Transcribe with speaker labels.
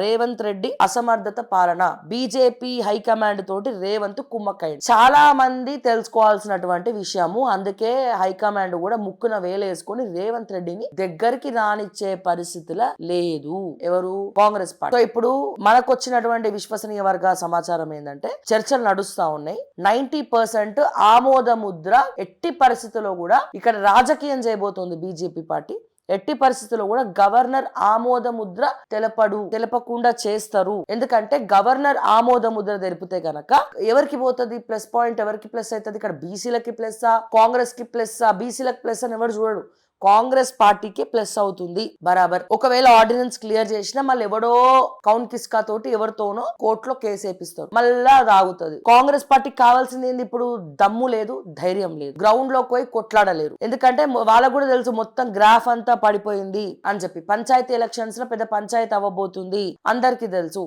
Speaker 1: రేవంత్ రెడ్డి అసమర్థత పాలన, BJP high command తోటి రేవంత్ కుమ్మక్కయ్య. చాలా మంది తెలుసుకోవాల్సినటువంటి విషయము. అందుకే హైకమాండ్ కూడా ముక్కున వేలేసుకొని రేవంత్ రెడ్డిని దగ్గరికి రానిచ్చే పరిస్థితిలో లేదు ఎవరు, కాంగ్రెస్ పార్టీ. సో ఇప్పుడు మనకు వచ్చినటువంటి విశ్వసనీయ వర్గ సమాచారం ఏంటంటే చర్చలు నడుస్తా ఉన్నాయి. 90% ఆమోద ముద్ర ఎట్టి పరిస్థితుల్లో కూడా ఇక్కడ రాజకీయం చేయబోతోంది బీజేపీ పార్టీ. ఎట్టి పరిస్థితుల్లో కూడా గవర్నర్ ఆమోద ముద్ర తెలపకుండా చేస్తారు. ఎందుకంటే గవర్నర్ ఆమోద ముద్ర తెలిపితే గనక ఎవరికి పోతుంది ప్లస్ పాయింట్, ఎవరికి ప్లస్ అవుతుంది? ఇక్కడ బీసీలకి ప్లస్సా, కాంగ్రెస్ కి ప్లస్సా? బీసీలకు ప్లస్ అని ఎవరు చూడడు, కాంగ్రెస్ పార్టీకి ప్లస్ అవుతుంది బరాబర్. ఒకవేళ ఆర్డినెన్స్ క్లియర్ చేసినా మళ్ళీ ఎవడో కౌంట్ కిస్కా తోటి ఎవరితోనో కోర్టులో కేసు వేపిస్తారు, మళ్ళా రాగుతుంది. కాంగ్రెస్ పార్టీకి కావాల్సింది ఏంది? ఇప్పుడు దమ్ము లేదు, ధైర్యం లేదు, గ్రౌండ్ లో పోయి కొట్లాడలేరు. ఎందుకంటే వాళ్ళకు కూడా తెలుసు మొత్తం గ్రాఫ్ అంతా పడిపోయింది అని చెప్పి. పంచాయతీ ఎలక్షన్స్ లో పెద్ద పంచాయతీ అవ్వబోతుంది అందరికి తెలుసు.